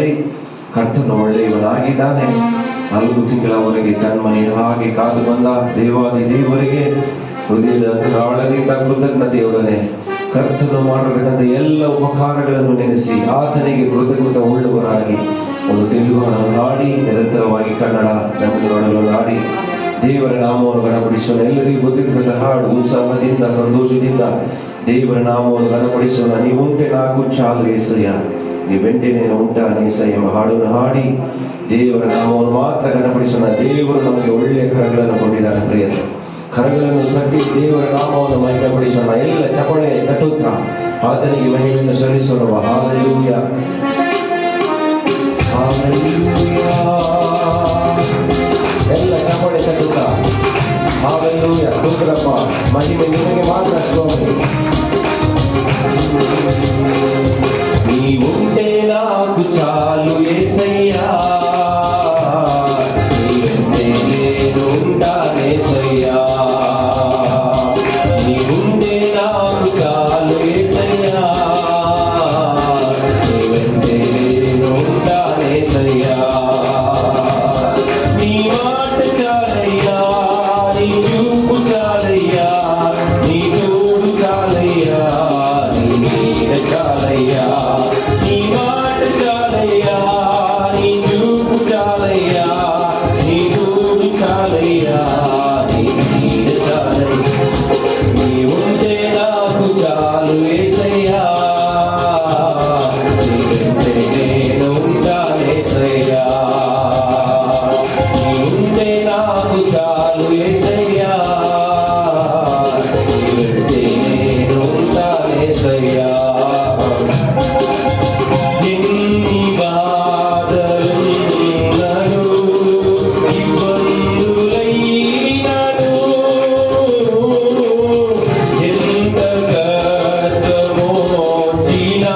ಹೇಳಿ, ಕರ್ತನು ಒಳ್ಳೆಯವನಾಗಿದ್ದಾನೆ. 4 ತಿಂಗಳವರೆಗೆ ಕಣ್ಮನೆ ಹಾಗೆ ಕಾದು ಬಂದ ದೇವಾದಿ ದೇವರಿಗೆ ಹೃದಯದ ಆಳದಿಂದ ಕೃತಜ್ಞತೆಯೊಡನೆ ಕರ್ತನು ಮಾಡಿರತಕ್ಕಂಥ ಎಲ್ಲ ಉಪಕಾರಗಳನ್ನು ನೆನೆಸಿ ಆತನಿಗೆ ಕೃತಜ್ಞತೆ ಉಳ್ಳವರಾಗಿ ಒಂದು ತೆಲುಗನ್ನು ಹಾಡಿ, ನಿರಂತರವಾಗಿ ಕನ್ನಡ ತಮಿಳುನಾಡನ್ನು ಹಾಡಿ ದೇವರ ನಾಮವನ್ನು ಗಣಪಡಿಸೋಣ. ಎಲ್ಲರಿಗೂ ಗೊತ್ತಿರ್ತಕ್ಕಂಥ ಹಾಡು, ಉತ್ಸಾಹದಿಂದ ಸಂತೋಷದಿಂದ ದೇವರ ನಾಮವನ್ನು ಗಣಪಡಿಸೋಣ. ನೀವುಂಟೆ ನಾಕು ಚಾಲು ಏಸಯ್ಯ, ನೀವೆಂಟೆ నేను ఉంటాను ఏసయ్య ಎಂಬ ಹಾಡನ್ನು ಹಾಡಿ ದೇವರ ನಾಮವನ್ನು ಮಾತ್ರ ಗಣಪಡಿಸೋಣ. ದೇವರು ನಮಗೆ ಒಳ್ಳೆಯ ಕರಗಳನ್ನು ಕೊಟ್ಟಿದ್ದಾರೆ. ಪ್ರಿಯರೇ, ಕರಗಳನ್ನು ತಟ್ಟಿ ದೇವರ ನಾಮವನ್ನು ಮಹಿಮೆಪಡಿಸೋಣ. ಎಲ್ಲ ಚಪಳೆ ತಟ್ಟುತ್ತಾ ಆತನಿಗೆ ಮಹಿಮೆಯನ್ನು ಸಲ್ಲಿಸೋಣ. Hallelujah, hallelujah. ಎಲ್ಲ ಚಪಳೆ ತಟ್ಟುತ್ತಾ ಹಾಲೆಲೂಯಾ, ಸ್ತೋತ್ರಪ್ಪ, ಮಹಿಮೆ ನಿಮಗೆ ಮಾತ್ರ ಸ್ವಾಮಿ. నీవుంటే నాకు చాలు యేసయ్యా, నీవెంటే నేను ఉంటానేసయ్యా. నీవుంటే నాకు చాలు యేసయ్యా, నీవెంటే నేను ఉంటానేసయ్యా. నీ మాట చాలయ్యా, నీ చూపు చాలయ్యా, నీ తోడు చాలయ్యా, నీ నీడ చాలయ్యా. నీ మాట చాలయ్యా, నీ చూపు చాలయ్యా, నీ తోడు చాలయ్యా, నీ నీడ చాలయ్యా. నీవుంటే నాకు చాలు యేసయ్యా, నీవెంటే నేను ఉంటానేసయ్యా. నీవుంటే నాకు చాలు యేసయ్యా, నీవెంటే నేను ఉంటానేసయ్యా. ఎన్ని బాధలున్నను, ఇబ్బందులైనను, ఎంత కష్టమొచ్చినా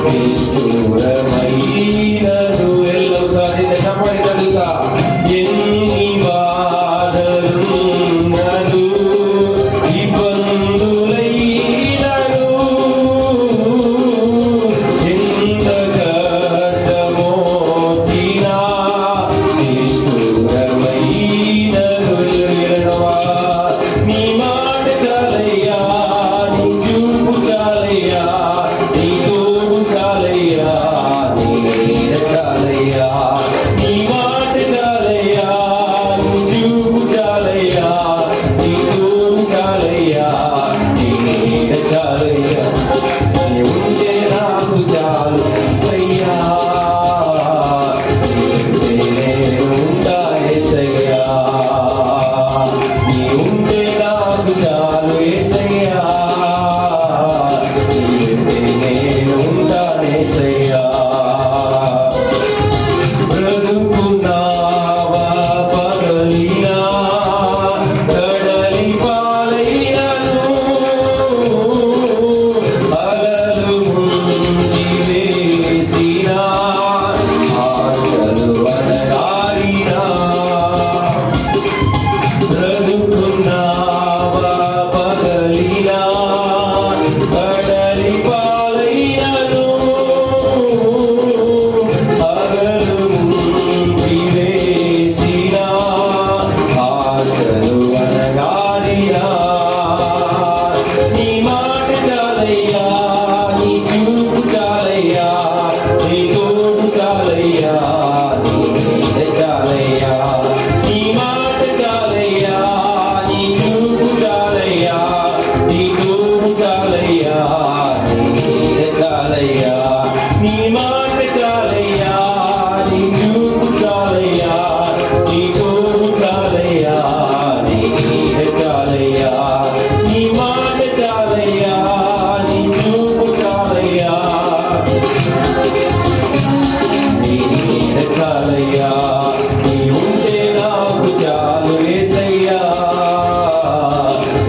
నిష్ఠురమైనను. ఎల్లవూ సాధిత చెప్పండి కలుగుతా. ఎన్ని బాధలున్నను, ఇబ్బందులైనను, ఎంత కష్టమొచ్చినా నిష్ఠురమైనను. నీ మాట చాలయ్యా, నీ చూపు చాలయ్యా, నీ తోడు చాలయ్యా, నీ నీడ చాలయ్యా. నీ మాట చాలయ్యా, నీ చూపు చాలయ్యా, నీ తోడు చాలయ్యా, నీ నీడ చాలయ్యా. నీవుంటే నాకు చాలు యేసయ్యా, నీవెంటే నేను ఉంటానేసయ్యా. నీవుంటే నాకు చాలు యేసయ్యా, నీవెంటే నేను ఉంటానేసయ్యా. బ్రతుకున్నావా పగలినా, కడలి పాలైనను, అలలు ముంచి వేసినా, ఆశలు అడగారినా. బ్రతుకున్నావా పగలినా, కడలి పాలైనను, అలలు ముంచి వేసినా, ఆశలు అడగారినా. నీ మాట చాలయ్యా, నీ చూపు చాలయ్యా, నీ తోడు చాలయ్యా, నీ నీడ చాలయ్యా. నీ మాట చాలయ్యా, నీ చూపు చాలయ్యా, నీ తోడు చాలయ్యా, నీ నీడ చాలయ్యా. నీ మాట చాలయ్యా, నీ చూపు చాలయ్యా, నీ తోడు చాలయ్యా, నీ నీడ చాలయ్యా. నీ మాట చాలయ్యా, నీ చూపు చాలయ్యా, నీ నీడ చాలయ్యా. నీవుంటే నాకు చాలు యేసయ్యా,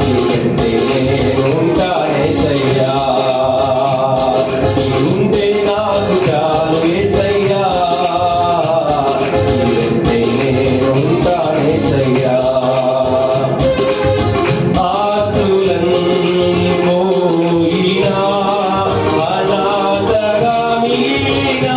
నీవెంటే నేను ఉంటానేసయ్యా. నీవుంటే నాకు చాలు యేసయ్యా, నీవెంటే నేను ఉంటానేసయ్యా. ఆస్తులన్నీ పోయినా, అనాథగా మిగిలినా,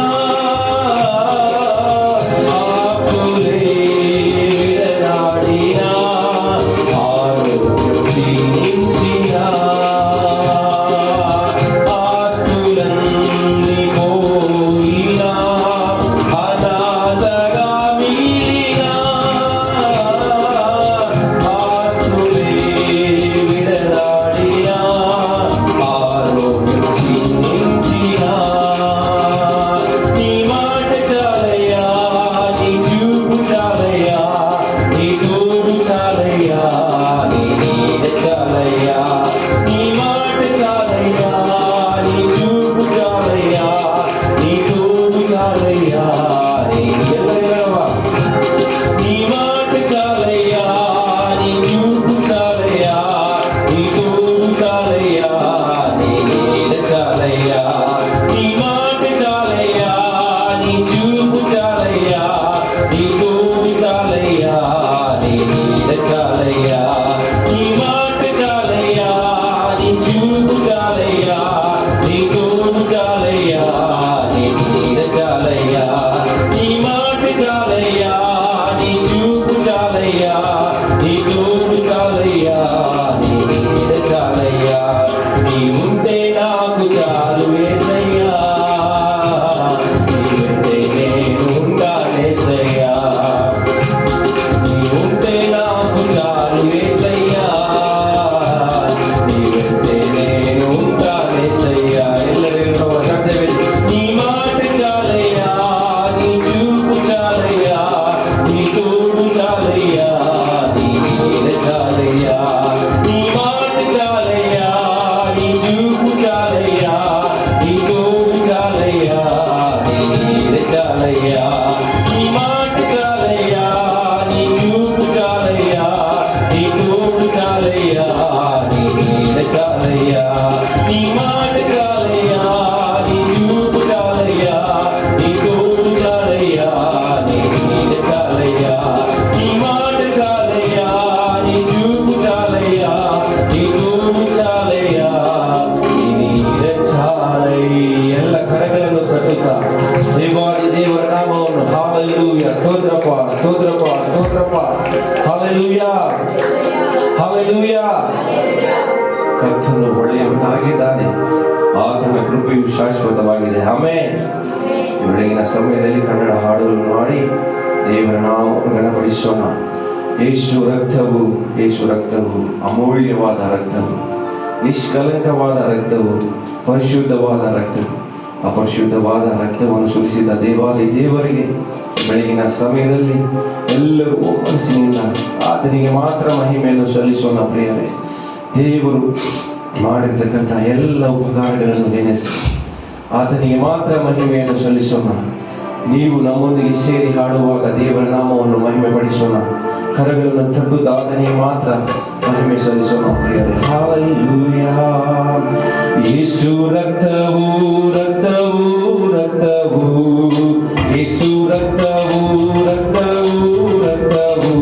చాలయ్యా నీ ఎల్లవా నీ మాట చాలయ్యా నీ చూపు చాలయ్యా నీ తోడు చాలయ్యా నీ నీడ చాలయ్యా నీ మాట చాలయ్యా నీ చూపు చాలయ్యా నీ తోడు చాలయ్యా నీ నీడ చాలయ్యా నీ మాట చాలయ్యా నీ చూపు చాలయ్యా నీ తోడు చాలయ్యా నీ నీడ చాలయ్యా నీ మాట చాలయ్యా నీ చూపు చాలయ్యా నీ తోడు చాలయ్యా నీ నీడ చాలయ్యా నీ ఉంటే నాకు చాలు యేసయ్యా నీ వెంటే నేను ఉండాలేసయ్యా నీ ఉంటే నాకు చాలు యేసయ్యా నీ వెంటే నేను ఉండాలేసయ్యా ಎಲ್ಲರಿಗೂ ಕರ್ತವ್ಯ నీ మాట చాలయ్యా నీ చూపు చాలయ్యా నీ తోడు చాలయ్యా నీ నీడ చాలయ్యా నీ మాట చాలయ్యా నీ చూపు చాలయ్యా నీ తోడు చాలయ్యా నీ నీడ చాలయ్యా నీ మాట చాలయ్యా నీ చూపు చాలయ్యా నీ తోడు చాలయ్యా నీ నీడ చాలయ్యా నీ మాట చాలయ్యా నీ చూపు చాలయ్యా నీ తోడు చాలయ్యా నీ నీడ చాలయ్యా నీ మాట చాలయ్యా నీ చూపు చాలయ్యా నీ తోడు చాలయ్యా నీ నీడ చాలయ్యಾ ಎಲ್ಲ ಕರಗಳನ್ನು ತಟ್ಟುತ್ತಾ ದೇವಾದಿ ದೇವರ ನಾಮವನ್ನು ಹಾಲೆಲೂಯಾ ಸ್ತೋತ್ರಪ್ಪ ಸ್ತೋತ್ರಪ್ಪ ಸ್ತೋತ್ರಪ್ಪ ಹಾಲೆಲೂಯಾ ಹಾಲೆಲೂಯಾ ಕರ್ತನು ಒಳ್ಳೆಯವನಾಗಿದ್ದಾನೆ ಆತನ ಕೃಪೆಯು ಶಾಶ್ವತವಾಗಿದೆ ಆಮೆನ್ ಬೆಳಗಿನ ಸಮಯದಲ್ಲಿ ಕನ್ನಡ ಹಾಡುಗಳನ್ನು ಮಾಡಿ ದೇವರ ನಾಮವನ್ನು ಗಣಪಡಿಸೋಣ ಯೇಸು ರಕ್ತವು ಅಮೂಲ್ಯವಾದ ರಕ್ತವು ನಿಷ್ಕಲಂಕವಾದ ರಕ್ತವು ಪರಿಶುದ್ಧವಾದ ರಕ್ತವು ಅಪರಿಶುದ್ಧವಾದ ರಕ್ತವನ್ನು ಸುರಿಸಿದ ದೇವಾದಿ ದೇವರಿಗೆ ಬೆಳಗಿನ ಸಮಯದಲ್ಲಿ ಎಲ್ಲರೂ ಮನಸ್ಸಿನಿಂದ ಆತನಿಗೆ ಮಾತ್ರ ಮಹಿಮೆಯನ್ನು ಸಲ್ಲಿಸೋಣ ಪ್ರಿಯವೇ ದೇವರು ಮಾಡಿರ್ತಕ್ಕಂಥ ಎಲ್ಲ ಉಪಕಾರಗಳನ್ನು ನೆನೆಸಿ ಆತನಿಗೆ ಮಾತ್ರ ಮಹಿಮೆಯನ್ನು ಸಲ್ಲಿಸೋಣ ನೀವು ನಮ್ಮೊಂದಿಗೆ ಸೇರಿ ಹಾಡುವಾಗ ದೇವರ ನಾಮವನ್ನು ಮಹಿಮೆ ಪಡಿಸೋಣ ಕರಗಳನ್ನು ತಟ್ಟುತ್ತಾ ಆತನಿಗೆ ಮಾತ್ರ ಮಹಿಮೆ ಸಲ್ಲಿಸೋಣ ಪ್ರಿಯರೇ ಹಾಲೆಲೂಯಾ ಯೇಸು ರಕ್ತವು ರಕ್ತವು ರಕ್ತವು ಯೇಸು ರಕ್ತವು ರಕ್ತವು ರಕ್ತವು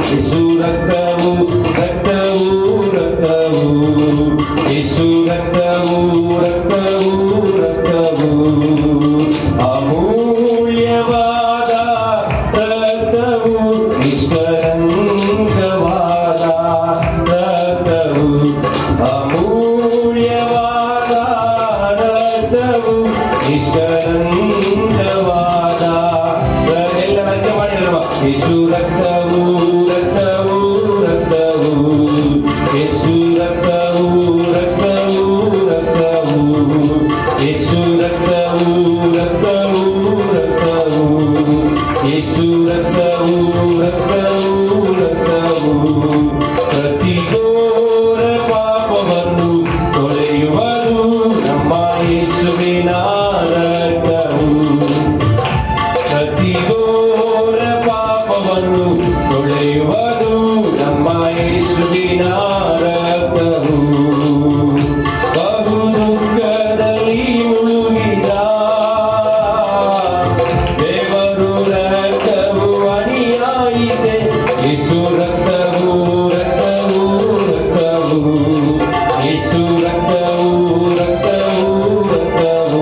ಯೇಸು ರಕ್ತವು ರಕ್ತವು ರಕ್ತವು ಯೇಸು ರಕ್ತವು ರಕ್ತವು ರಕ್ತವು ಅಮೂಲ್ಯವಾದ ರಕ್ತವು ನಿಷ್ಕಲಂಕವಾದ ರಕ್ತವು ಅಮೂಲ್ಯವಾದ ರಕ್ತವು ನಿಷ್ಕಲಂಕವಾದ ಎಲ್ಲರಂತೆ ಮಾಡಿರಲ್ವಾ ಯೇಸು ರಕ್ತವು ರಕ್ತವು ರಕ್ತವು ಯೇಸು ರಕ್ತವು ರಕ್ತವು ರಕ್ತವು ಯೇಸು ರಕ್ತವು ರಕ್ತವು ರಕ್ತವು ಯೇಸು ರಕ್ತವು ರಕ್ತವು ರಕ್ತವು ಪ್ರತಿ ಘೋರ ಪಾಪವನ್ನು ತೊಳೆಯುವರು ನಮ್ಮ ಯೇಸುವಿನ ರಕ್ತವು ಪ್ರತಿ ಘೋರ ಪಾಪವನ್ನು ತೊಳೆಯುವುದು ನಮ್ಮ ಯೇಸುವಿನ ರಕ್ತವು ಬಹು ದುಃಖದಲ್ಲಿ ಮುಳುಗಿದ ದೇವರು ರಕ್ತವು ಅಣಿಯಾಯಿತೆ ಯೇಸು ರಕ್ತವು ರಕ್ತವು ರಕ್ತವು ಯೇಸು ರಕ್ತವು ರಕ್ತವು ರಕ್ತವು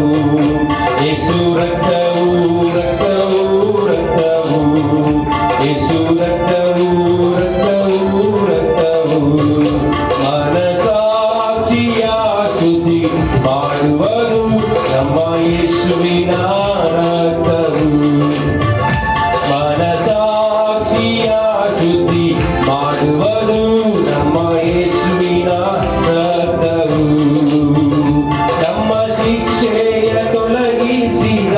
ಯೇಸು ರಕ್ತವು ರಕ್ತವು ರಕ್ತವು ಯೇಸು ರಕ್ತವು ರಕ್ತವು ರಕ್ತವು ಮನಸಾಕ್ಷಿಯ ಶುದ್ಧಿ ಮಾಡುವರು ನಮ್ಮ ಯೇಸುವಿನ ರಕ್ತವು ಮನಸಾಕ್ಷಿಯ ಶುದ್ಧಿ ಮಾಡುವರು ನಮ್ಮ ಯೇಸುವಿನ ರಕ್ತವು ನಮ್ಮ ಶಿಕ್ಷೆಯ ತೊಲಗಿಸಿದ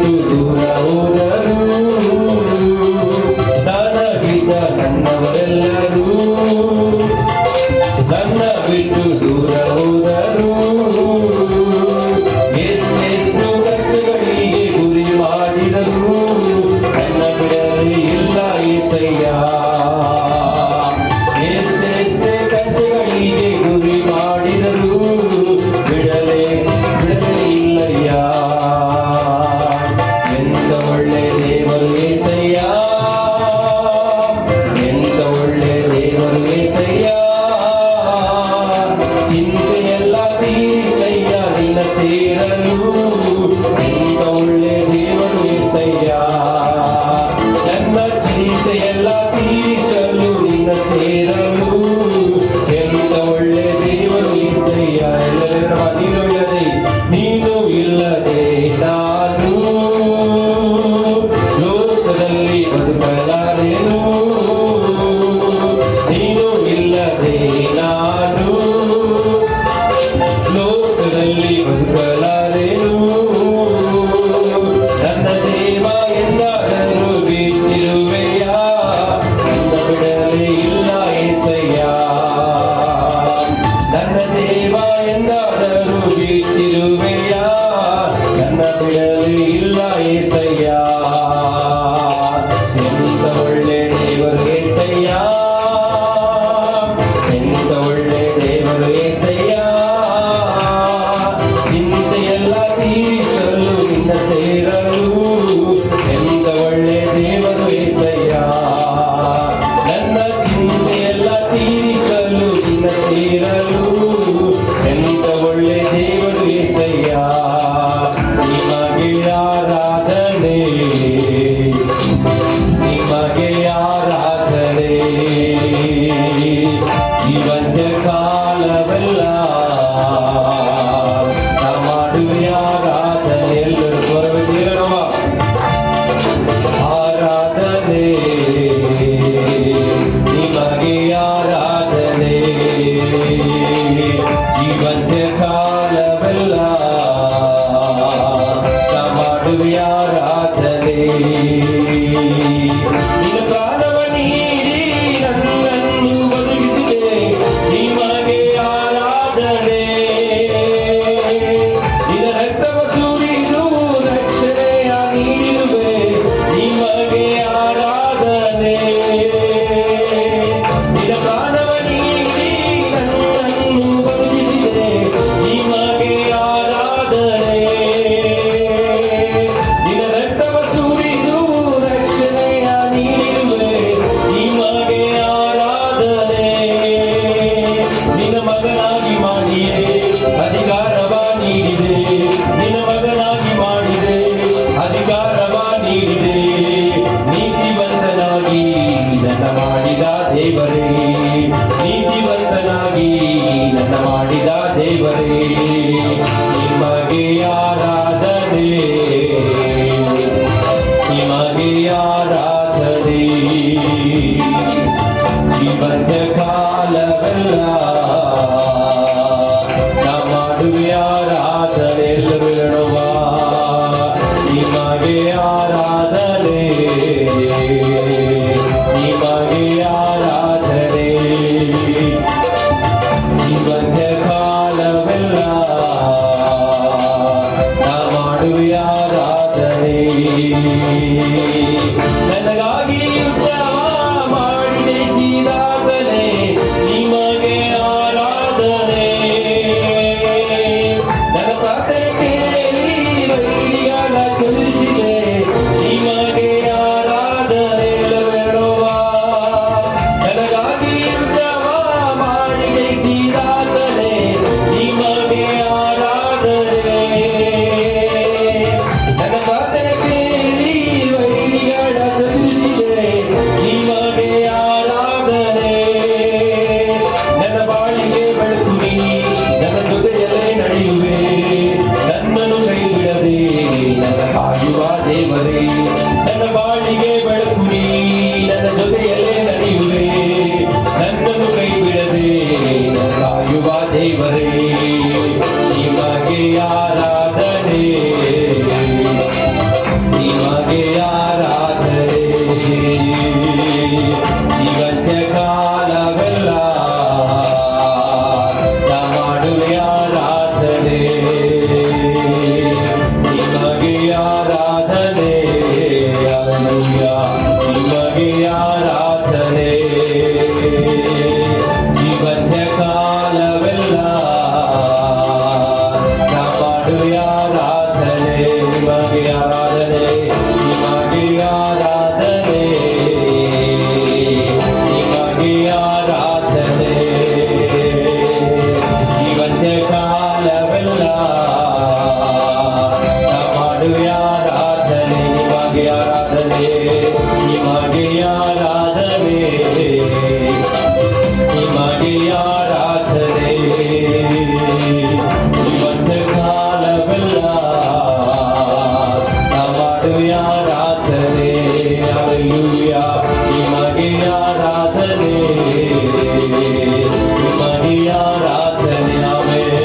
ಬಿಟ್ಟು ದೂರ ಹೋದರು, ನನಗಿದ್ದ ನನ್ನವರೆಲ್ಲರೂ ನನ್ನ ಬಿಟ್ಟು ದೂರ ಹೋದರು. ಎಷ್ಟೆಷ್ಟು ಕಷ್ಟಗಳಿಗೆ ಗುರಿ ಮಾಡಿದರು, ನನ್ನ ಬಿಡಲಿ ಇಲ್ಲ ಏಸಯ್ಯ. ಎಷ್ಟೆಷ್ಟೇ ಕಷ್ಟಗಳಿಗೆ ಗುರಿ ಮಾಡಿದರು, ಬಿಡಲೇ ಇಲ್ಲಯ್ಯ. ಎಂತ ಒಳ್ಳೆ ದೇವರು ಏಸಯ್ಯ, ಎಂತ ಒಳ್ಳೆ ದೇವರು ಏಸಯ್ಯ. ಚಿಂತೆಯೆಲ್ಲ ತೀರಿಸಯ್ಯ ನಿನ್ನ ಸೇರಲು, ಎಂತ ಒಳ್ಳೆ ದೇವರು ಏಸಯ್ಯ. ನನ್ನ ಚಿಂತೆಯೆಲ್ಲ ತೀರಿಸಲು ನಿನ್ನ ಸೇರಲು, ಎಂತ ಒಳ್ಳೆ ದೇವರು ಏಸಯ್ಯ. ಎಲ್ಲರೂ ನೀನು ಇಲ್ಲದೆ ನಾನು ಲೋಕದಲ್ಲಿ ಬದುಕಲಾರೆನು, ನೀನು ಇಲ್ಲದೆ ನಾನು ಲೋಕದಲ್ಲಿ ಬದುಕಲಾರೆನು. ನನ್ನ ದೇವ ಎಂದಾದರೂ ಬಿಟ್ಟಿರುವೆಯ, ನನ್ನ ಬಿಡಲೇ ಇಲ್ಲ ಏಸಯ್ಯ. ನನ್ನ ದೇವ ಎಂದಾದರೂ ಬಿಟ್ಟಿರುವೆಯ, ನನ್ನ ಬಿಡಲೇ ಇಲ್ಲ ಏಸಯ್ಯ. ಎಂತ ಒಳ್ಳೆ ದೇವರು ಏಸಯ್ಯ, ಎಂತ ಒಳ್ಳೆ ದೇವರು ಏಸಯ್ಯ. ಚಿಂತೆಯೆಲ್ಲ ತೀರಿಸಲು ನಿನ್ನ ಸೇರಲು, ಎಂತ ಒಳ್ಳೆ ದೇವರು ಏಸಯ್ಯ. ನನ್ನ ಚಿಂತೆಯೆಲ್ಲ ತೀರಿಸಲು ನಿನ್ನ ಸೇರಲು, ಎಂತ ಒಳ್ಳೆ ದೇವರು ಏಸಯ್ಯ. ನಿಮಗೆ ಆರಾಧನೆ, ನಿಮಗೆ ಆರಾಧನೆ. ಜೀವಂತ ಕಾಲವೆಲ್ಲ ನಾ ಮಾಡುವೆ ಆರಾಧನೆ. ಎಲ್ಲರೂ ಸ್ವರವೇರುವ ಆರಾಧನೆ, ನಿಮಗೆ ಆರಾಧನೆ. ಜೀವಂತ ಕಾಲವೆಲ್ಲ ನಾ ಮಾಡುವೆ ಆರಾಧನೆ. ನಿನ್ನ ಪ್ರಾಣವ ನೀಡಿ ನನ್ನನ್ನು ಬದುಕಿಸಿದೆ, ನಿಮಗೆ ಆರಾಧನೆ. ನಿನ್ನ ರಕ್ತವ ಸುರಿದು ರಕ್ಷಣೆಯ ನೀಡುವೆ, ನಿಮಗೆ ಆರಾಧನೆ. ನಿನ್ನ ಪ್ರಾಣವ ನೀಡಿ ನನ್ನನ್ನು ಬದುಕಿಸಿದೆ, ನಿಮಗೆ ಆರಾಧನೆ. ನಿನ್ನ ರಕ್ತವ ಸುರಿದು ರಕ್ಷಣೆಯ ನೀಡುವೆ, ನಿಮಗೆ ಆರಾಧನೆ. ನಿನ್ನ ಮಗನಾಗಿ ಮಾಡಿದೆ, ಅಧಿಕಾರವ ನೀಡಿದೆ. ನಿನ್ನ ಮಗನಾಗಿ ಮಾಡಿದೆ, ಅಧಿಕಾರವ ನೀಡಿದೆ. ನೀತಿವಂತನಾಗಿ ನನ್ನ ಮಾಡಿದ ದೇವರೇ, ನೀತಿವಂತನಾಗಿ ನನ್ನ ಮಾಡಿದ ದೇವರೇ. ನಿಮಗೆ ಆರಾಧನೆ, ನಿಮಗೆ ಆರಾಧನೆ. ಜೀವಂತ ಕಾಲವೆಲ್ಲ ನಾ ಮಾಡುವೆ ಆರಾಧನೆ. ಎಲ್ಲರೂ ಹೇಳುವ ನಿಮಗೆ ಆರಾಧನೆ, ನಿಮಗೆ ಆರಾಧನೆ. ಜೀವಂತ ಕಾಲವೆಲ್ಲ ನಾ ಮಾಡುವೆ ಆರಾಧನೆ. ನನಗಾಗಿ ಯುದ್ಧವ ಮಾಡಿ ಜಯಿಸಿದಾತನೇ, ನಿಮಗೆ ಆರಾಧನೆ. ನನ್ನ ಪ್ರಾರ್ಥನೆ ಕೇಳಿ ವೈರಿಗಳ ಚಲಿಸಿದೆ, ನಿಮಗೆ ಆರಾಧನೆ. ಹೇಳುವ ನನಗಾಗಿ ಯುದ್ಧವ ಮಾಡಿ ಜಯಿಸಿದಾತನೇ, ನಿಮಗೆ ಆರಾಧನೆ. ನನ್ನ ಪ್ರಾರ್ಥನೆ ಕೇಳಿ ವೈರಿಗಳ ಆರಾಧನೆ ನಿಮಗೆ ಆರಾಧನೆ ನಿಮಗೆ ಆರಾಧನೆ ಇವತ್ತೇ ಕಾಲವೆಲ್ಲ ಮಾಡುವೆ ಆರಾಧನೆ ನಿಮಗೆ ಆರಾಧನೆ ನಿಮಗೆ ಆರಾಧನೆ ನಿಮಗೆ ಆರಾಧನೆ ಇವತ್ತು ಕಾಲವೆಲ್ಲ ಮಾಡುವೆ ಆರಾಧನೆ ಹಲ್ಲೆಲೂಯಾ ನಿಮಗೆ ಆರಾಧನೆ ನಿಮಗೆ ಆರಾಧನೆ ಆಮೆನ್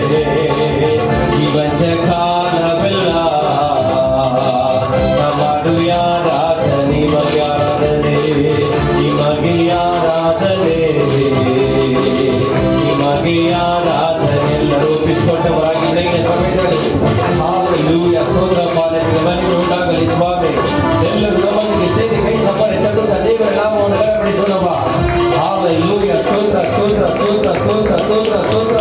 ಇವತ್ತು ಕಾಲವೆಲ್ಲ ಮಾಡುವೆ ಆರಾಧನೆ ನಿಮಗೆ ಆರಾಧನೆ ನಿಮಗೆ ಆರಾಧನೆ ನಿಮಗೆ ಆರಾಧನೆ ಎಲ್ಲರೂ ಒಪ್ಪಿಸಿಕೊಂಡವರಾಗಿ ಬೆಳಗಿನ ಸಮಯದಲ್ಲಿ ಹಲ್ಲೆಲೂಯಾ ಸ್ತೋತ್ರ ಪಾಲನೆಗೆ ಮಹಿಮೆ ಉಂಟಾಗಲಿ ಸ್ವಾಮಿ ಎಲ್ಲರೂ ನಮ್ಮೊಂದಿಗೆ ಸೇರಿ ಕೈ ಚಪ್ಪಾಳೆ ತಟ್ಟುತ್ತಾ ದೇವರ ನಾಮವನ್ನು ಘನಪಡಿಸೋಣವ ಹಲ್ಲೆಲೂಯಾ ಸ್ತೋತ್ರ ಸ್ತೋತ್ರ ಸ್ತೋತ್ರ ಸ್ತೋತ್ರ ಸ್ತೋತ್ರ ಸ್ತೋತ್ರ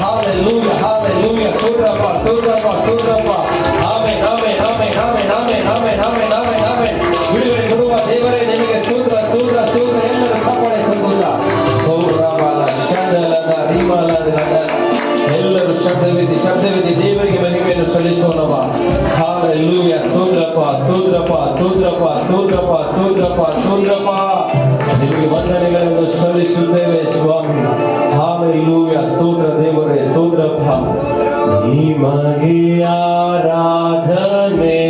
ಹಲ್ಲೆಲೂಯಾ ಹಲ್ಲೆಲೂಯಾ ಸ್ತೋತ್ರಪ್ಪ ಸ್ತೋತ್ರಪ್ಪ ಸ್ತೋತ್ರಪ್ಪ amen amen amen amen amen amen amen amen amen ಬಿಡುಗಡೆ ಕೊಡುವ ದೇವರೇ ನಿಮಗೆ ಸ್ತೋತ್ರ ಸ್ತೋತ್ರ ಸ್ತೋತ್ರ ಎಲ್ಲರೂ ಚಪ್ಪಾಳೆ ತಟ್ಟುತ್ತಾ ಗೌರವಲ ಶಬ್ದಲದ ರಿಮಲದ ಎಲ್ಲರೂ ಶಬ್ದವಿಧಿ ದೇವರಿಗೆ ಮಹಿಮೆಯನ್ನು ಸಲ್ಲಿಸೋಣವ ಹಲ್ಲೆಲೂಯಾ ಸ್ತೋತ್ರಪ್ಪ ಸ್ತೋತ್ರಪ್ಪ ಸ್ತೋತ್ರಪ್ಪ ಸ್ತೋತ್ರಪ್ಪ ಸ್ತೋತ್ರಪ್ಪ ಸ್ತೋತ್ರಪ್ಪ ನಿಮಗೆ ವಂದನೆಗಳನ್ನು ಸಲ್ಲಿಸುತ್ತೇವೆ ಸ್ವಾಮಿ ಹಲ್ಲೆಲೂಯಾ ಸ್ತೋತ್ರ ದೇವರೇ ಸ್ತೋತ್ರಪ್ಪ ನಿಮಗೆ ಆರಾಧನೆ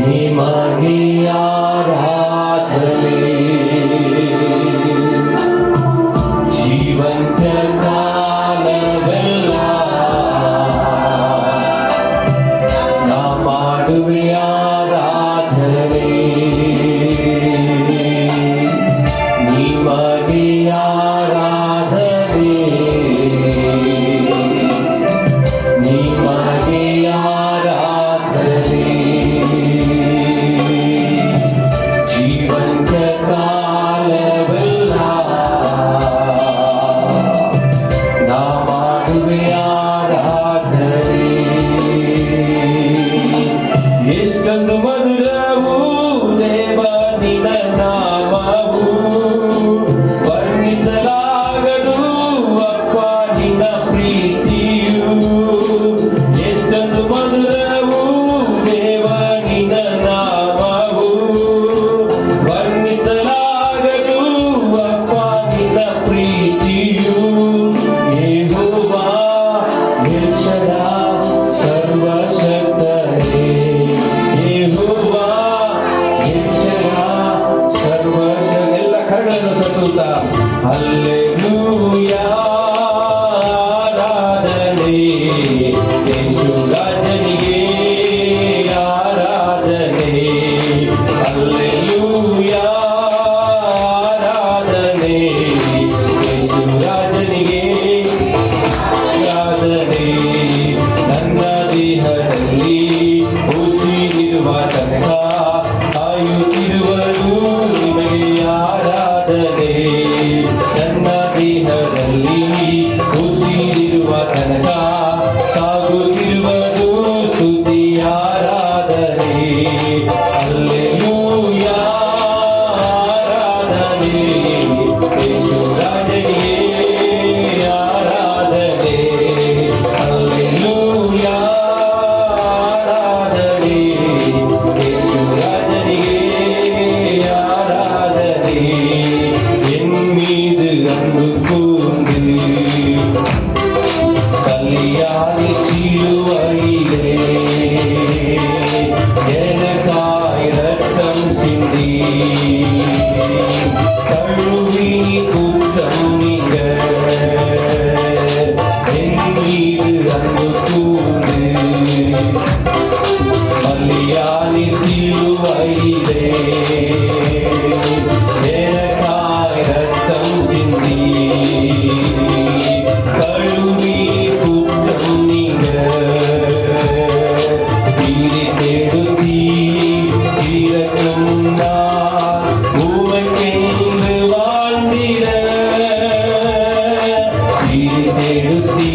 ನಿಮಗೆ ಆರಾಧನೆ ಜೀವಂತ ಕಾಲವೆಲ್ಲ ನಾ ಮಾಡುವೆ ಆರಾಧನೆ ನಿಮಗೆ ಆರಾಧನೆ ನಿಮಗೆ ಆರಾಧನೆ ಜೀವಂತ ಕಾಲವೆಲ್ಲ ನಾ ಮಾಡುವೆ ಆರಾಧನೆ ಎಷ್ಟೊಂದು ಮಧುರವು ದೇವ ನಿನ್ನ ನಾಮವು ವರ್ಣಿಸಲಾಗದು ಅಪ್ಪ ನಿನ್ನ ಪ್ರೀತಿಯು ಎಷ್ಟೊಂದು ಮಧುರವು ದೇವ ನಿನ್ನ ನಾಮವು ವರ್ಣಿಸಲಾಗದು ಅಪ್ಪ ನಿನ್ನ ಪ್ರೀತಿಯು ಯೆಹೋವಾ ಎಲ್ ಶಡ್ಡೈ ಸರ್ವಶಕ್ತನೇ ಯೆಹೋವಾ ಎಲ್ ಶಡ್ಡೈ ಸರ್ವಶಕ್ತ ಎಲ್ಲ ಕರಗಳನ್ನು ತಟ್ಟುತ್ತಾ ಹಲ್ಲೆಲೂಯಾ ಆರಾಧನೆ ಯೇಸು ರಾಜನಿಗೆ ಆರಾಧನೆ ಹಲ್ಲೆಲೂಯಾ ಆರಾಧನೆ ಯೇಸು ರಾಜನಿಗೆ ಆರಾಧನೆ ನನ್ನ ದೇಹದಲ್ಲಿ ಉಸಿರಿರುವ ತನಕ ಕಾಯುತ್ತಿರುವರು ನಿಮಗೆ ಆರಾಧನೆ ನನ್ನ ದೇಹದಲ್ಲಿ ಉಸಿರಿರುವ ತನಕ ಸಾಗುತ್ತಿರುವುದು ಸ್ತುತಿ ಆರಾಧನೆ ಹಲ್ಲೆಲೂಯಾ ಆರಾಧನೆ ಯೇಸು ರಾಜನಿಗೆ ಆರಾಧನೆ ಹಲ್ಲೆಲೂಯಾ ಆರಾಧನೆ ಯೇಸು ರಾಜನಿಗೆ ஆராதனை என் மீது அன்பு கூர்ந்து கல்யாணி சிலுவையிலே எனக்காய் ரத்தம் சிந்தி கழுவி குற்றம் நீங்க என் மீது அன்பு கூர்ந்து கல்யாணி சிலுவையிலே எனக்காய் ரத்தம் சிந்தி கழுவி குற்றம் நீங்க தீரி தேடுத்தி தீரக்கும் நான் உமைக்கென்று வாழ்ந்திட தீரி தேடுத்தி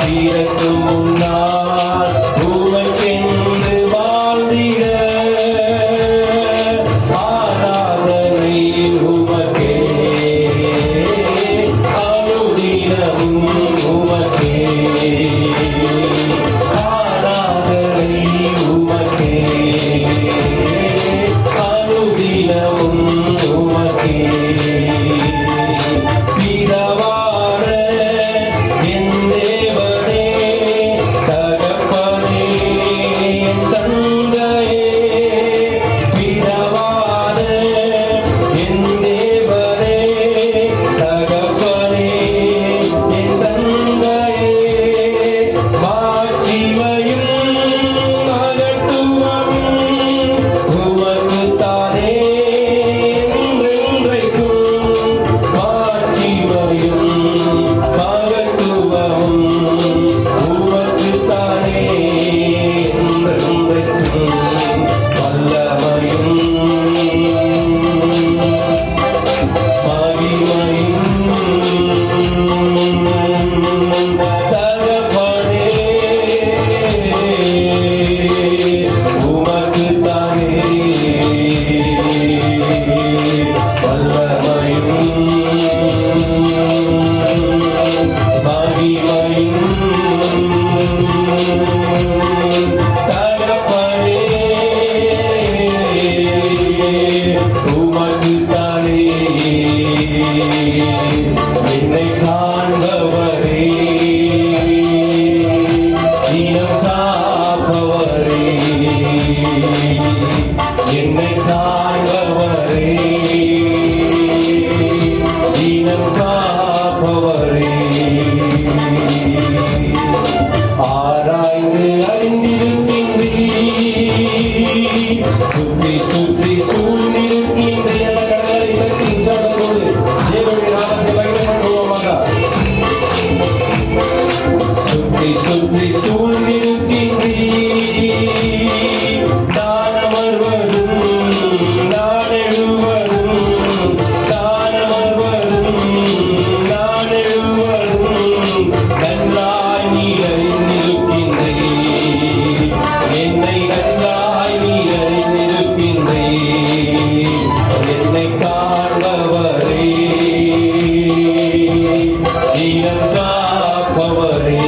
தீரக்கும் நான் என்னை காண்பவரே, தினம் காப்பவரே, ஆராய்ந்து அறிந்திருக்கின்றீர், சுற்றி சுற்றி சூழ்ந்திருக்கின்ற கடலை பற்றி உற்சாகத்தோடு தேவனுடைய நாமத்தை பயன்படுத்துவோமாக. சுற்றி சுற்றி சூழ்ந்திருக்கின்றீர், நான் அமர்வதும் நான் எழுவதும், நான் அமர்வதும் நான் எழுவதும் நன்றாய் நீ அறிந்திருக்கின்றீர், என்னை நன்றாய் நீ அறிந்திருக்கின்றீர், என்னை காண்பவரே, தினம் காப்பவரே,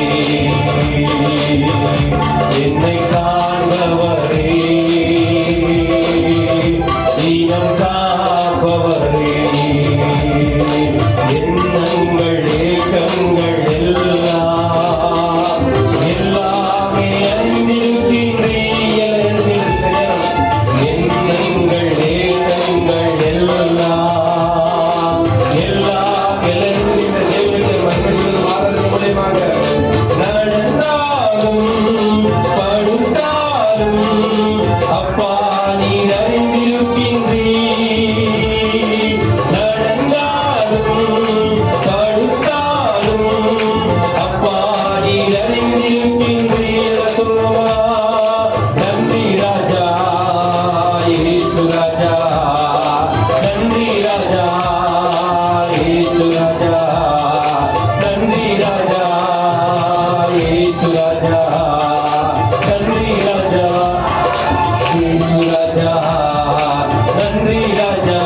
என்னை காண்பவரே, தினம் காப்பவரே, எண்ணங்கள் ஏக்கங்கள் எல்லாமே அறிந்திருக்கின்றீர், எண்ணங்கள் ஏக்கங்கள் எல்லாம் தேவனுடைய மகிமையின் ஆராதனை மூலமாக நடந்தாலும் படுத்தாலும் அப்பா நீர் அறிந்திருக்கின்றீர், நடந்தாலும் படுத்தாலும் அப்பா நீர் அறிந்திருக்கின்றீர். சொல்லுமா நன்றி ராஜா இயேசு ராஜா, நன்றி ராஜா இயேசு ராஜா, நன்றி ராஜா இயேசு ராஜா, நன்றி ராஜா இயேசு ராஜா, நன்றி ராஜா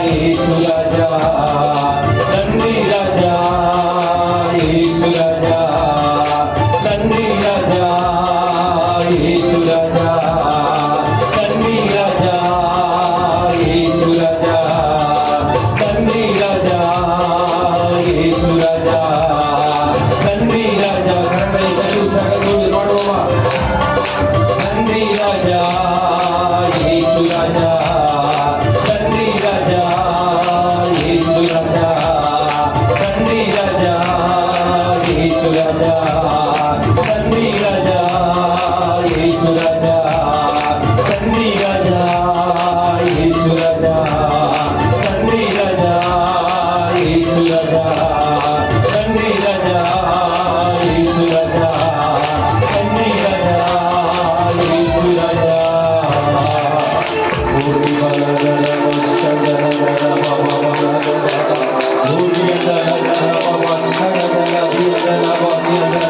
இயேசு ராஜா, நன்றி ராஜா இயேசு ராஜா, நன்றி ராஜா இயேசு ராஜா, நன்றி ராஜா இயேசு ராஜா, நன்றி ராஜா இயேசு ராஜா, நன்றி ராஜா. கரங்களை தட்டி உற்சாகத்தோடு பாடுவோமா? நன்றி ராஜா இயேசு ராஜா, நன்றி ராஜா இயேசு ராஜா, நன்றி ராஜா இயேசு ராஜா, நன்றி ராஜா இயேசு ராஜா, நன்றி ராஜா இயேசு ராஜா, நன்றி ராஜா இயேசு ராஜா, நன்றி ராஜா இயேசு ராஜா, நன்றி ராஜா இயேசு ராஜா. ஓடி வலதர வசதர ஓடி வலதர வசதர தியதர தியதர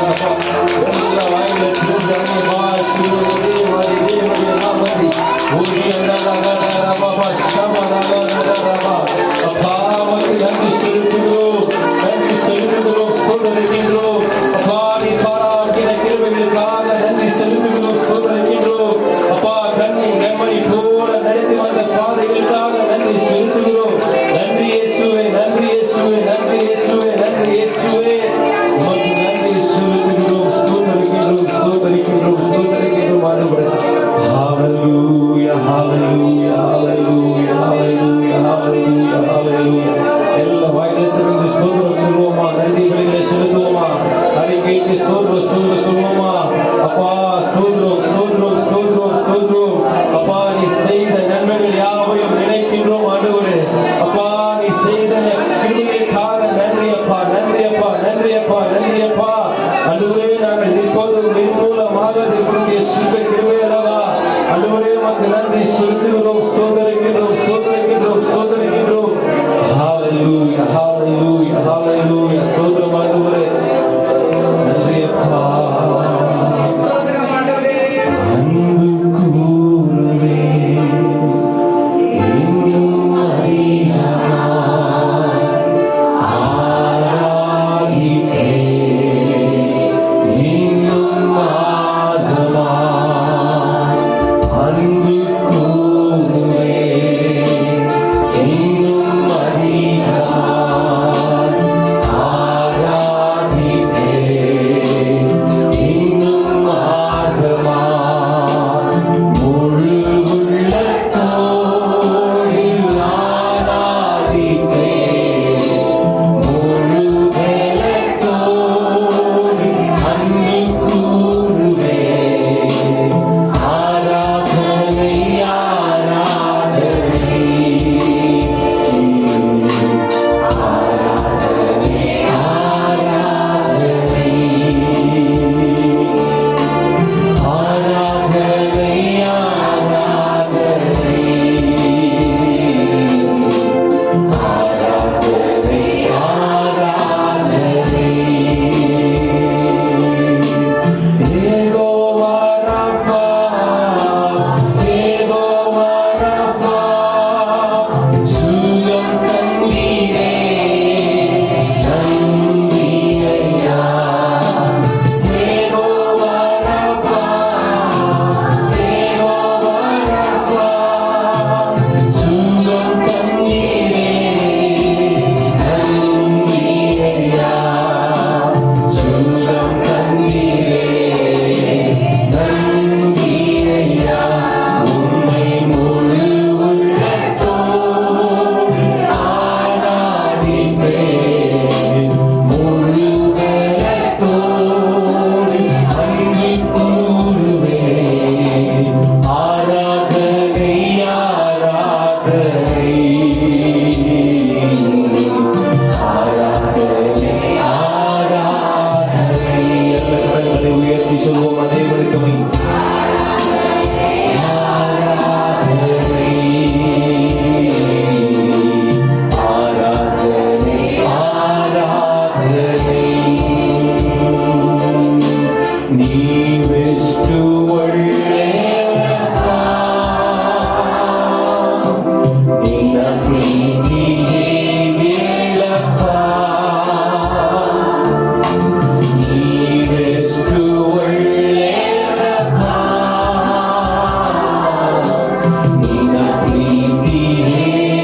எல்லா வாயில திருந்தனை வாசுதே வரிதே நாமதி ஓடி வலதர வசதர அப்பாவை நன்றி செலுத்துகிறோம், நன்றி செலுத்துகிறோம், ஸ்தோத்திரிக்கிறோம். அப்பா நீ பாராட்டின கிருபைகளுக்காக நன்றி செலுத்துகிறோம், ஸ்தோத்திரிக்கிறோம். அப்பா கண்ணி நெம்மணி போல நடத்தி வந்த பாதைகளுக்காக நன்றி செலுத்துகிறோம். நன்றி இயேசுவே, நன்றி இயேசுவே, நன்றி இயேசுவே, நன்றி இயேசுவே. உமக்கு நன்றி செலுத்துகிறோம், ஸ்தோத்திரிக்கிறோம், ஸ்தோத்திரிக்கிறோம், ஸ்தோத்திரிக்கிறோம் ஆண்டவரே. ஹalleluya hallelujah hallelujah hallelujah hallelujah hallelujah. எல்லா வாயிலிருந்து ஸ்தோத்திரம் சொல்லுவோமா? நன்றிகளை செலுத்துவோமா? அறிக்கைக்கு ஸ்தோத்திரம் ஸ்தோத்திரம் சொல்லுவோமா? அப்பா ஸ்தோத்திரம் ஸ்தோத்திரம் ஸ்தோத்திரம் ஸ்தோத்திரம். அப்பா நீ செய்த நன்மைகள் யாவையும் நினைக்கின்றோம் ஆண்டவரே. அப்பா நீ செய்த கிருபைகளுக்காக நன்றி அப்பா, நன்றி அப்பா, நன்றி அப்பா, நன்றி அப்பா. ஆண்டவரே நாங்கள் இப்போதும் நிர்மூலமாக உங்களுடைய சுத்த கிருபை அல்லவா ஆண்டவரே, உமக்கு நன்றி செலுத்துகிறோம், ஸ்தோத்திரிக்கிறோம், ஸ்தோத்திரிக்கிறோம், ஸ்தோத்திரிக்கிறோம். ஹalleluya hallelujah hallelujah. ஸ்தோத்திரம் ஆண்டவரே, நன்றி அப்பா. அன்பு கூறுவே இன்னும் அறியாய் ஆராகிப்பே இன்னும் ஆதமாய் அன்பு கூறுவே ನೀವೆಷ್ಟು ಒಳ್ಳೆಯಪ್ಪ, ನಿನ್ನ ಪ್ರೀತಿ ಹೇಳಪ್ಪ, ನೀವೆಷ್ಟು ಒಳ್ಳೆಯಪ್ಪ, ನಿನ್ನ ಪ್ರೀತಿ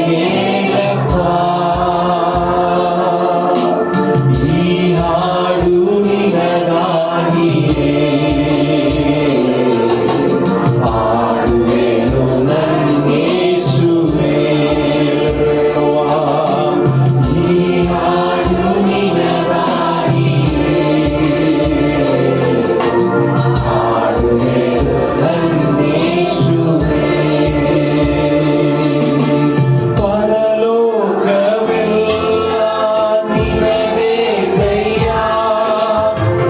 ಹೇಳಪ್ಪ. ಈ ಹಾಡು ನಿನಗಾಗಿಯೇ ಹಾಡುವೆನು ನನ್ನೇಸುವೆ. ಈ ಹಾಡು ನಿನಗಾಗಿಯೇ ಹಾಡುವೆನು ನನ್ನೇಸುವೆ. ಪರಲೋಕವೆಲ್ಲ ನಿನದೇ ಸಯ್ಯ,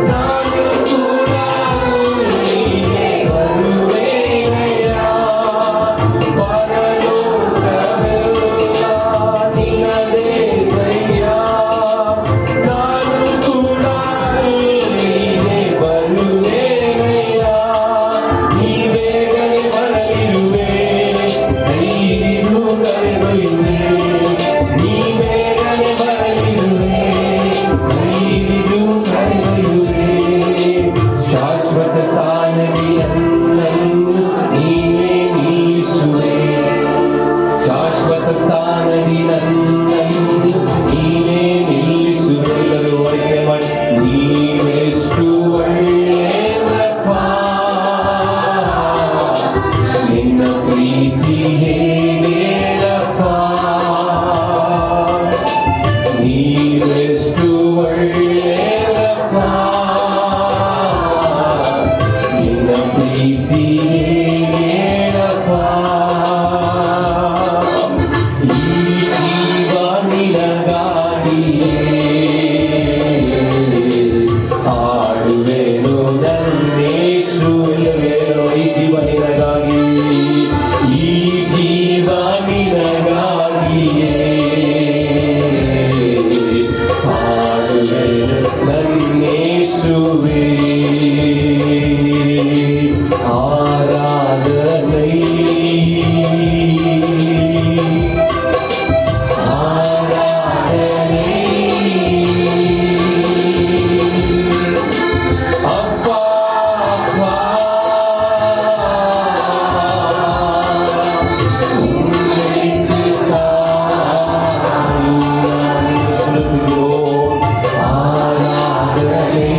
ನಾನು ಕೂಡ ಅಲ್ಲಿಗೆ ಬರುವೆನಯ್ಯ. ಪರಲೋಕವೆಲ್ಲ ನಿನದೇ ಸಯ್ಯ, ನಾನು ಕೂಡ ಅಲ್ಲಿಗೆ ಬರುವೆನಯ್ಯ. ನೀ ಬೇಗನೆ ಬರಲಿರುವೆ, ಕೈ ಹಿಡಿದು ಕರೆದೊಯ್ಯುವೆ. ನೀ ಬೇಗನೆ ಬರಲಿರುವೆ, ಕೈ ಹಿಡಿದು ಕರೆದೊಯ್ಯುವೆ. ಶಾಶ್ವತ ಸ್ಥಾನದಿ ನನ್ನನ್ನು ನೀವೇ ನಿಲ್ಲಿಸುವೆ. ಶಾಶ್ವತ ಸ್ಥಾನದಿ ನನ್ನನ್ನು ನೀವೇ ನಿಲ್ಲಿಸುವೆ. ಎಲ್ಲರೂ ಒಳ್ಳೆ ಮಾಡಿ. ನೀವೆಷ್ಟು ಒಳ್ಳೆಯಪ್ಪ, ನಿನ್ನ ಪ್ರೀತಿ ಹೇಳಪ್ಪ, ನೀವೆಷ್ಟು ಒಳ್ಳೆಯಪ್ಪ, ನಿನ್ನ ಪ್ರೀತಿ ಹೇಳಪ್ಪ. ಈ ಜೀವ ನಿನಗಾಗಿಯೇ ಹಾಡುವೆನು ನನ್ನೇಸುವೆ. ಈ ಜೀವ ನಿನಗಾಗಿ, ಈ ಜೀವ ನಿನಗಾಗಿಯೇ ಹಾಡುವೆನು ನನ್ನೇಸುವೆ. ಆರಾಧನೆ ಆರಾಧನೆ ಅಪ್ಪ ಅಪ್ಪ, ಆರಾಧನೆ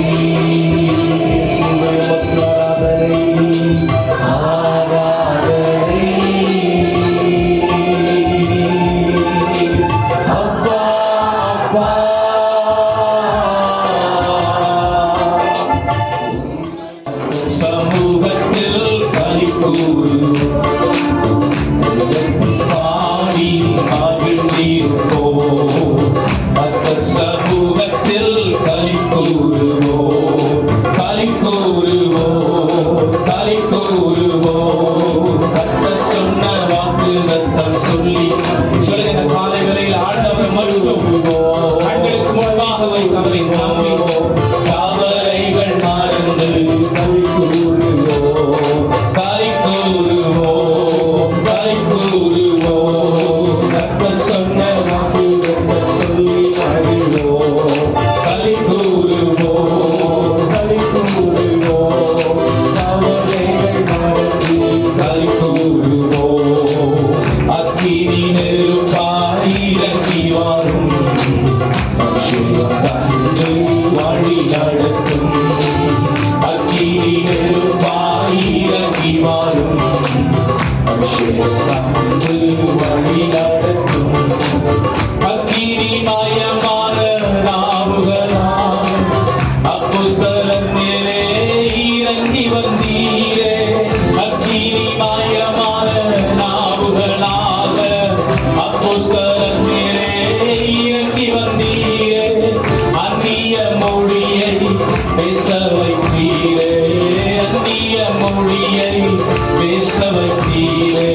ಆರಾಧನೆ ಅಪ್ಪ ಅಪ್ಪ. சமூகத்தில் கலிக்கூறு பாடி மகிழ்ந்திருப்போ, அந்த சமூகத்தில் கலிக்கூறுவோ, கலிக்கூறுவோ, கலிக்கூறுவோ. கர்த்தர் சொன்ன வாக்குத்தத்தம் சொல்லி சொல்லுங்க. இந்த காலை வேளையில் ஆண்டவர் மட்டும் கண்களுக்கு முன்பாக வைத்தவரை நம்பிவோம். கவலைகள் மறந்து கலிக்கூறுவோ, கலிக்கூறுவோ, கலிக்கூறுவோ. கர்த்தர் சொன்ன வாக்குத்தத்தம் சொல்லி மகிழ்வோம். கலிக்கூறுவோ, கலிக்கூறுவோ. கவலைகள் மறந்து கலிக்கூறுவோ. அக்கினி நெருப்பாய் இறங்கி வரும், அபிஷேகம் தந்து வழி நடத்தும். அக்கினி நெருப்பாய் இறங்கி வரும், அபிஷேகம் தந்து வழி நடத்தும். அக்கினி மயமான நாவுகளால் அப்போஸ்தலர் மேலே இறங்கி வந்தீரே. அக்கினி மயமான நாவுகளாக அப்போஸ்தலர் மேலே இறங்கி வந்தீரே. அந்நிய மொழியை பேச வைத்தீரே, அந்நிய மொழியை பேச வைத்தீரே.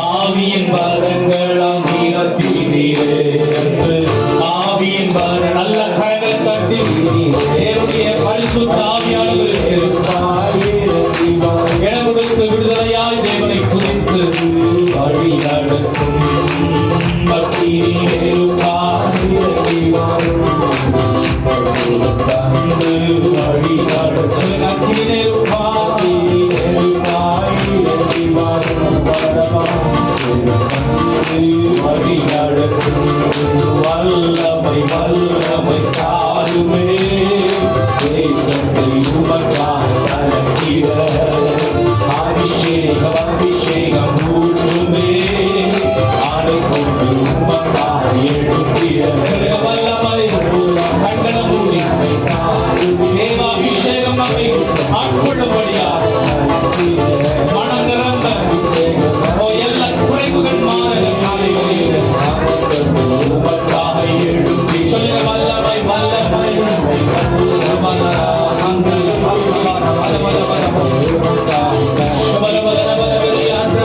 ஆவியின் வரங்களாம் நிரப்பினீரே. ஆவியின் வர நல்ல கரங்களை தட்டி தேவனுடைய பரிசுத்த ஆவியானவர் வல்லமை வல்லமை தாருமே தேசத்தை உமக்காக கலக்கிட அபிஷேகம் அபிஷேகம் ஊற்றுமே ஆடை கொண்டு உமக்காக எழுப்பிட வல்லமை கண்டன மூடி தேவாபிஷேகம் நம்மை ஆட்கொள்ளும்படியா மனம் நிரம்ப எல்லா குறைவுகள் மாற காலைகளில் உமக்காக எழுப்பி சொல்லுங்க வல்லமை வல்லமை அந்த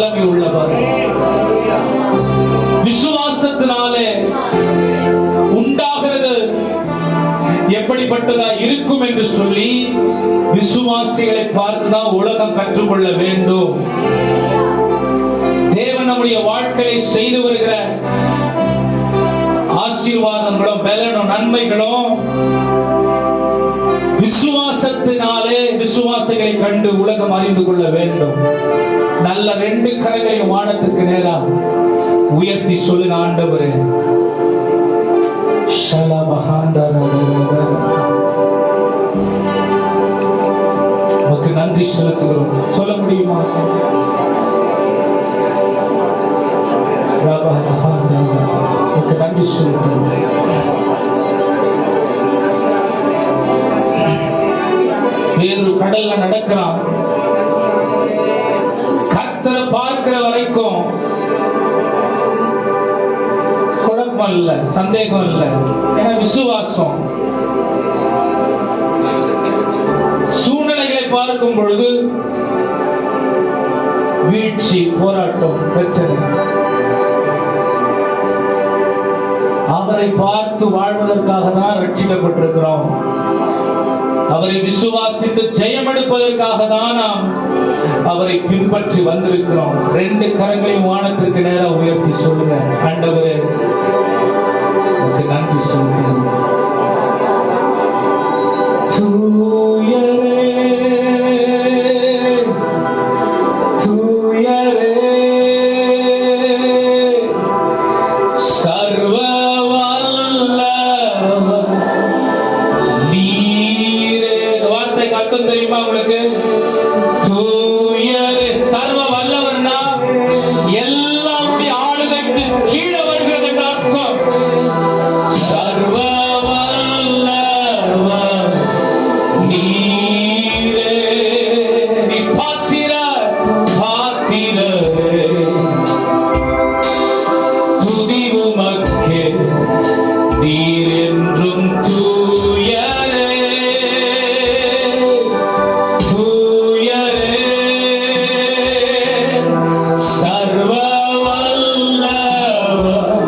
வல்லமை உள்ளவர். விசுவாசத்தினாலே உண்டாகிறது எப்படிப்பட்டதா இருக்கும் என்று சொல்லி விசுவாசிகளை பார்த்துதான் உலகம் கற்றுக்கொள்ள வேண்டும். தேவன் நம்முடைய வாழ்க்கையை செய்து வருகிற ஆசீர்வாதங்களும் பலனும் நன்மைகளும் விசுவாசத்தினாலே விசுவாசிகளை கண்டு உலகம் அறிந்து கொள்ள வேண்டும். நல்ல 2 கரங்களையும் வானத்துக்கு நேரா உயர்த்தி சொல்லுங்க, ஆண்டவரே உமக்கு நன்றி செலுத்துகிறோம். சொல்ல முடியுமா? உமக்கு நன்றி செலுத்துகிறோம். வேறு கடல்ல நடக்கிறான். கர்த்தரை பார்க்கிற வரைக்கும் குழப்பம் இல்ல, சந்தேகம் இல்ல. ஏன்னா விசுவாசம். சூழ்நிலைகளை பார்க்கும் பொழுது வீழ்ச்சி, போராட்டம், பிரச்சனை. அவரை பார்த்து வாழ்வதற்காக தான் ரட்சிக்கப்பட்டிருக்கிறோம். அவரை விசுவாசித்து ஜெயம் எடுப்பதற்காக தான் நாம் அவரை பின்பற்றி வந்திருக்கிறோம். 2 கரங்களையும் வானத்திற்கு நேரம் உயர்த்தி சொல்லுங்க, ஆண்டவரே உமக்கு நன்றி செலுத்துகிறோம். தூயரே தூயரே சர்வ வல்லவர் நீரே. வார்த்தை அர்த்தம் தெரியுமா உங்களுக்கு? தூயரே சர்வ வல்லவர்னா எல்லாருடைய ஆளுகைக்கு கீழே வருகிறது என்ற அர்த்தம். சர்வ வல்லவர் நீரே. நீ பாத்திரரே துதி உமக்கே. நீர் என்றும் தூயரே தூயரே சர்வ வல்லவர்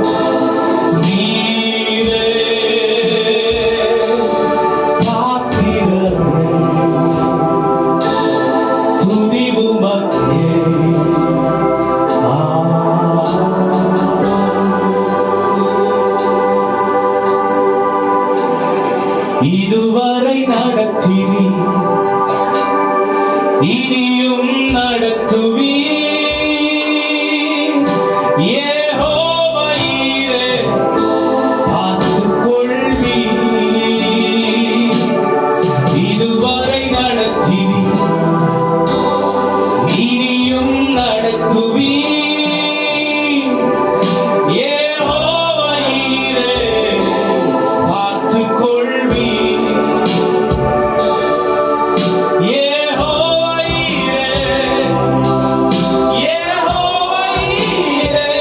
நீரே. பாத்திரரே துதி உமக்கே. இதுவரை நடத்தினி, இனியும் நடத்துவி. யெகோவா ஈரே பார்த்துக் கொள்வி. இதுவரை நடத்தினி, இனியும் நடத்துவி. யெகோவா ஈரே பார்த்துக் கொள்வி. யெகோவா ஈரே யெகோவா ஈரே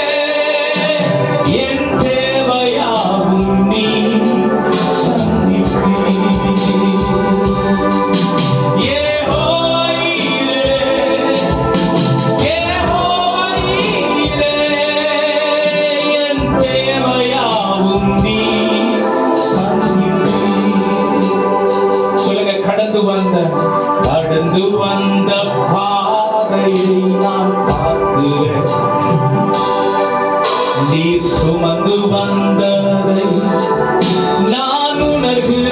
என் தேவையாவும் நீ சந்திப்பி. யெகோவா ஈரே யெகோவா ஈரே என் தேவையாவும் நீ சந்திப்பி. சொல்லுங்க, கடந்து வந்த பாதையை நான் பார்க்கிறேன். நீ சுமந்து வந்ததை நான் உணர்கிறேன்.